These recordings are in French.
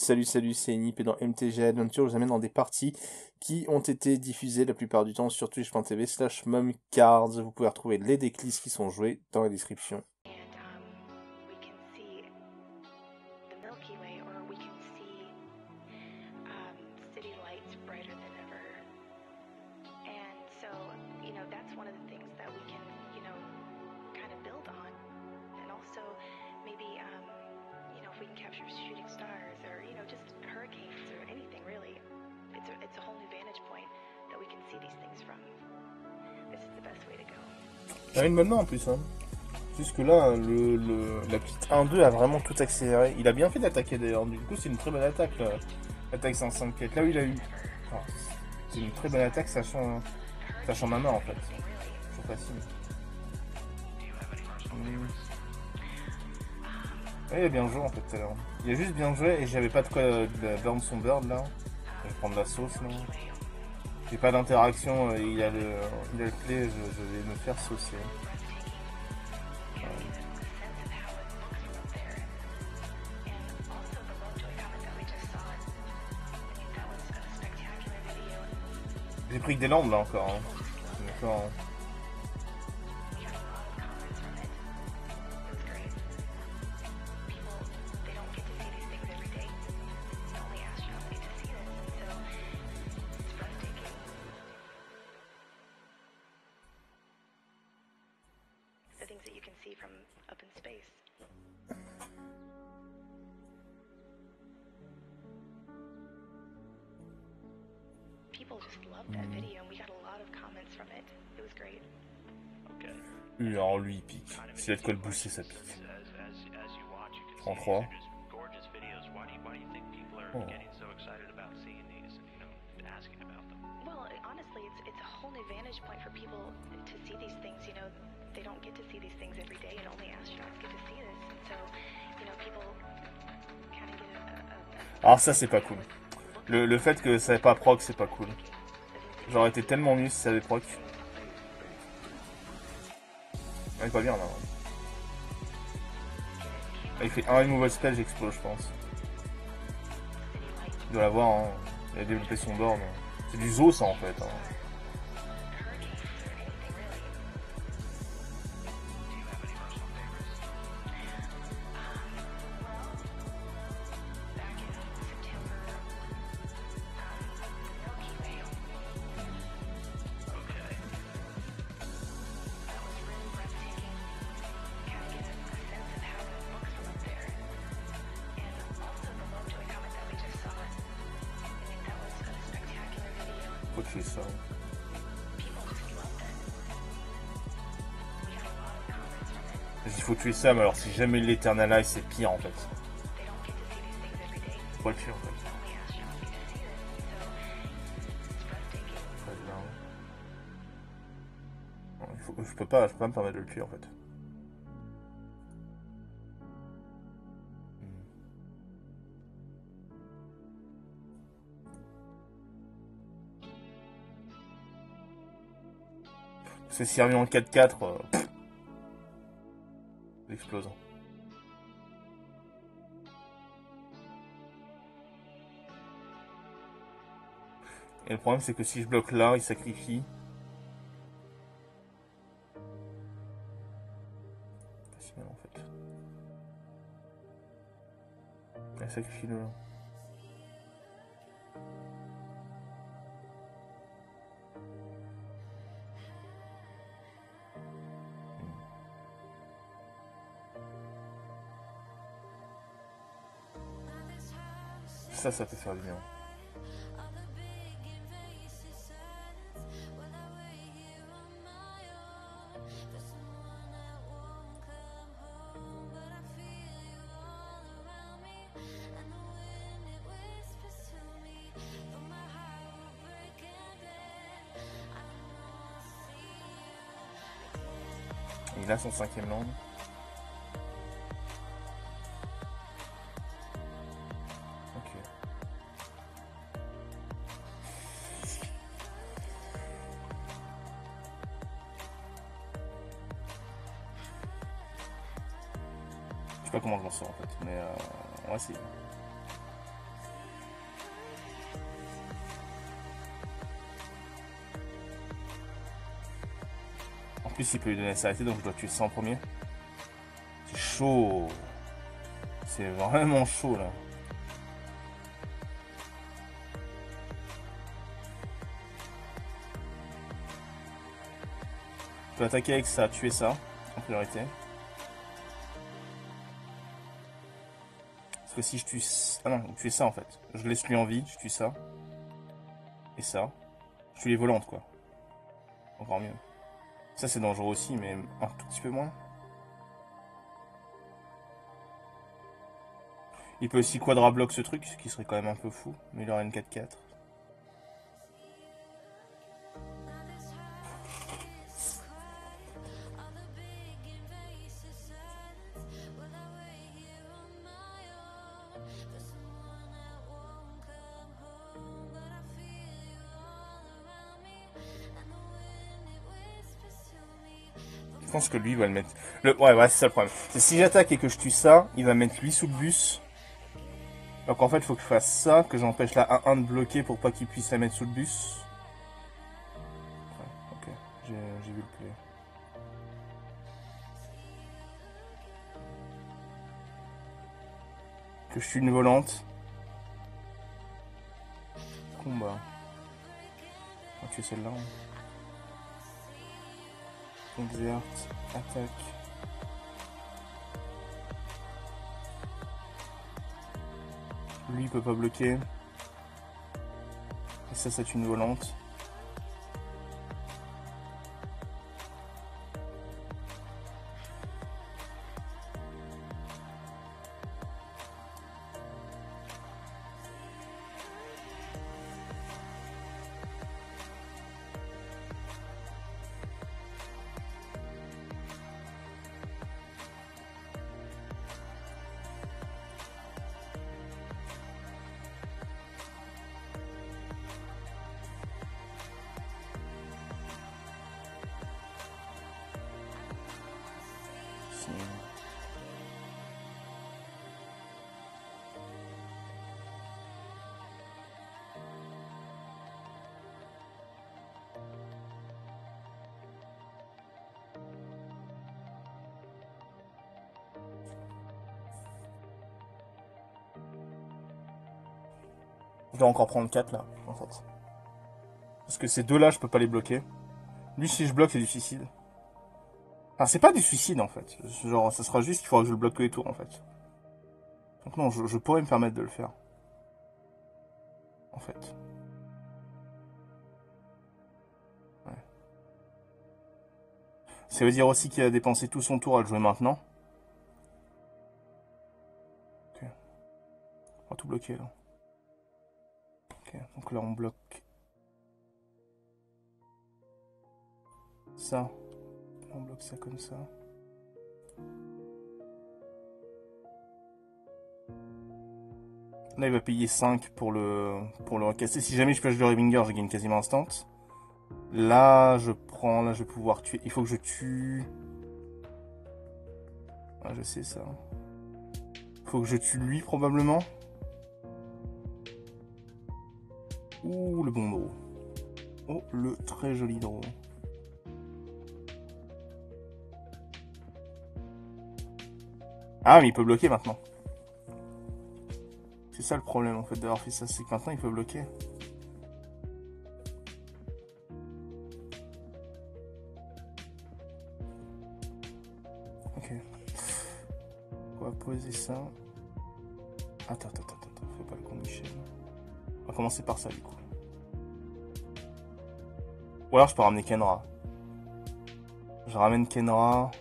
Salut, salut, c'est Nip et dans MTG Adventure, je vous amène dans des parties qui ont été diffusées la plupart du temps sur twitch.tv/momcards. Vous pouvez retrouver les decklists qui sont joués dans la description. We can see the Milky Way, or we can see city lights brighter than ever. And so, that's one of the things that we can, kind of build on. And also, maybe, if we can capture shooting stars, or, just hurricanes, or anything really. It's a whole new vantage point that we can see these things from. This is the best way to go. Il a une bonne main en plus, hein. Jusque là, la petite 1-2 a vraiment tout accéléré. Il a bien fait d'attaquer d'ailleurs, du coup c'est une très bonne attaque là. L'attaque 5 quêtes, là où il a eu. Enfin, c'est une très bonne attaque sachant ma main en fait. C'est facile. Ouais, il a bien joué en fait tout à l'heure. Il a juste bien joué et j'avais pas de quoi burn son bird là. Je vais prendre la sauce là. J'ai pas d'interaction, il a le clé, je vais me faire saucer. J'ai pris que des lampes là encore. Hein. D'accord. The things that you can see from up in space. People just loved that video and we got a lot of comments from it. It was great. Okay. Alors lui il pique. S'il a de quoi le booster ça pique. 33. Oh. Well, honestly, it's a whole new vantage point for people to see these things. They don't get to see these things every day, and only astronauts get to see this. And so, people kind of get Alors ça c'est pas cool. Le fait que ça n'ait pas proc c'est pas cool. J'aurais été tellement mieux si ça avait proc. Il est pas bien là. Il fait un removal spell, j'explose je pense. Il doit l'avoir, hein. Il a développé son board. C'est du zoo ça en fait. Hein. Faut tuer ça. Il faut tuer ça, mais alors si jamais il l'Eternalize, c'est pire en fait. Faut le tuer en fait. Je peux pas me permettre de le tuer en fait. C'est s'il revient en 4-4, il explose. Et le problème c'est que si je bloque là, il sacrifie. Facilement en fait. Il sacrifie le... Ça peut faire du bien. Il a son 5e land. sais pas comment je m'en sors en fait, mais on va essayer. plus, il peut lui donner s'arrêter, donc je dois tuer ça en premier. C'est chaud. C'est vraiment chaud, là. Je peux attaquer avec ça, tuer ça, en priorité. Parce que si je tue... Ah non, tuer ça, en fait. Je laisse lui en vie, je tue ça. Et ça. Je tue les volantes, quoi. Encore mieux. Ça, c'est dangereux aussi, mais un tout petit peu moins. Il peut aussi quadra-block ce truc, ce qui serait quand même un peu fou. Mais il aura une 4-4. Je pense que lui, il va le mettre... Ouais, c'est ça le problème. C'est si j'attaque et que je tue ça, il va mettre lui sous le bus. Donc en fait, il faut que je fasse ça, que j'empêche la 1-1 de bloquer pour pas qu'il puisse la mettre sous le bus. Ouais, ok, j'ai vu le play. Que je suis une volante. Combat. On va tuer celle-là. Exert, attaque. Lui il peut pas bloquer. Et ça c'est une volante. Je dois encore prendre 4 là, en fait. Parce que ces deux là, je peux pas les bloquer. Lui, si je bloque, c'est du suicide. Enfin, c'est pas du suicide en fait. Genre, ça sera juste qu'il faudra que je le bloque tous les tours en fait. Donc non, je pourrais me permettre de le faire. En fait. Ouais. Ça veut dire aussi qu'il a dépensé tout son tour à le jouer maintenant. Ok. On va tout bloquer là. Ok, donc là on bloque ça. On bloque ça comme ça. Là il va payer 5 pour le recasser. Si jamais je pêche le Revinger, je gagne quasiment instant. Là je prends, là je vais pouvoir tuer. Il faut que je tue... Ah je sais ça. Il faut que je tue lui probablement. Ouh le bon draw. Oh le très joli draw. Ah mais il peut bloquer maintenant. C'est ça le problème en fait d'avoir fait ça, c'est que maintenant il peut bloquer. Ok. On va poser ça. Attends, fais pas le con Michel. On va commencer par ça du coup. Ou alors je peux ramener Kenra. Je ramène Kenra.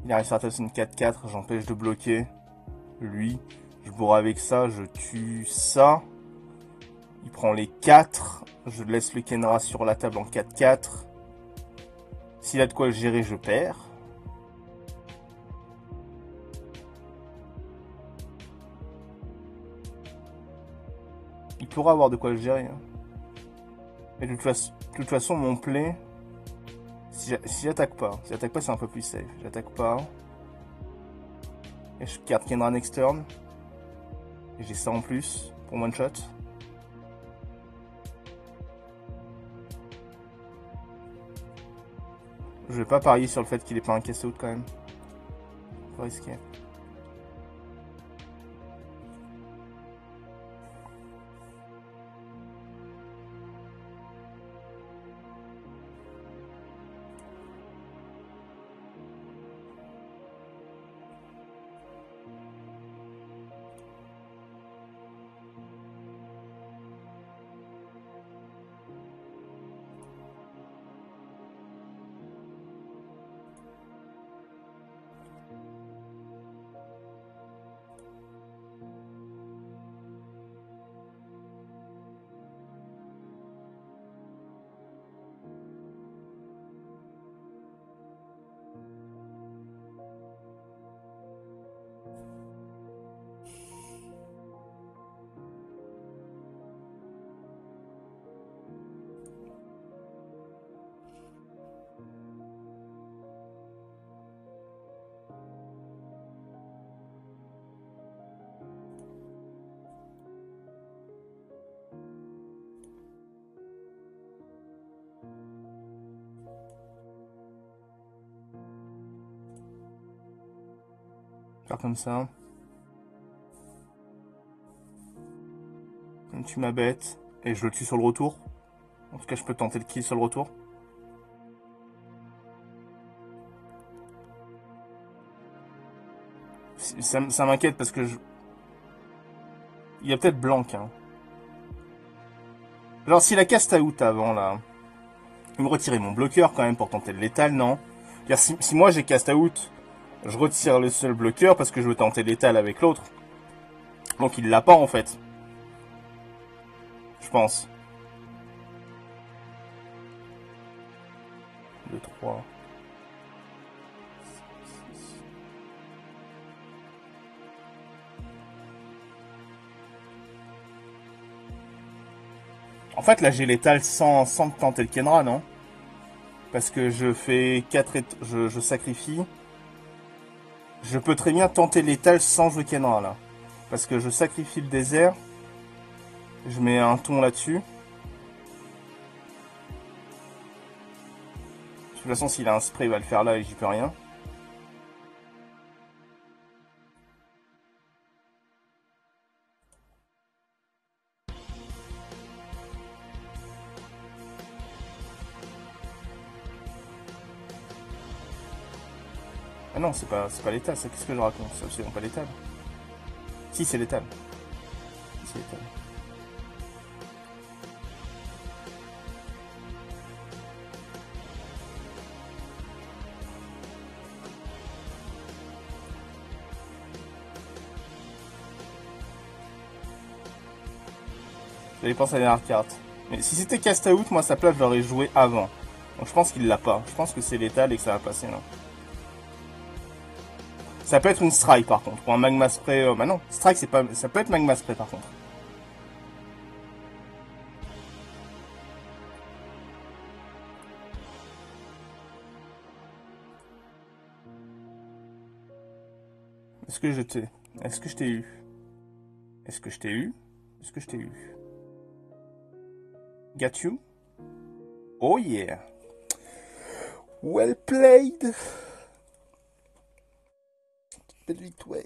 Il arrive sur la table, c'est une 4-4, j'empêche de bloquer. Lui, je bourre avec ça, je tue ça. Il prend les 4. Je laisse le Kenra sur la table en 4-4. S'il a de quoi le gérer, je perds. Il pourra avoir de quoi le gérer. Hein. Mais de toute façon, mon play... Si j'attaque pas, c'est un peu plus safe. J'attaque pas. Et je garde Kenra next turn. Et j'ai ça en plus pour one shot. Je vais pas parier sur le fait qu'il ait pas un cast-out quand même. Faut risquer. Faire comme ça. On tue ma bête. Et je le tue sur le retour. En tout cas, je peux tenter le kill sur le retour. Ça m'inquiète parce que je... Il y a peut-être blanc, hein. Genre, s'il a cast out avant, là... Il me retirait mon bloqueur, quand même, pour tenter le létal, non? Si moi, j'ai cast out, je retire le seul bloqueur parce que je veux tenter létal avec l'autre. Donc, il l'a pas, en fait. Je pense. 2, 3... En fait, là, j'ai létal sans tenter le Kenra, non? Parce que je fais 4 je sacrifie. Je peux très bien tenter létal sans jouer Kenra, là. Parce que je sacrifie le désert. Je mets un ton là-dessus. De toute façon, s'il a un spray, il va le faire là et j'y peux rien. Ah non, c'est pas létal, ça. Qu'est-ce que je raconte? C'est absolument pas létal. Si, c'est létal. C'est létal. J'avais pensé à la dernière carte. Mais si c'était cast out, moi sa place, je l'aurais joué avant. Donc je pense qu'il l'a pas. Je pense que c'est létal et que ça va passer là. Ça peut être une strike par contre. Ou un magma spray. Bah non, strike c'est pas. Ça peut être magma spray par contre. Est-ce que je t'ai. Est-ce que je t'ai eu? Est-ce que je t'ai eu? Est-ce que je t'ai eu? Got you? Oh yeah! Well played! Belle victoire.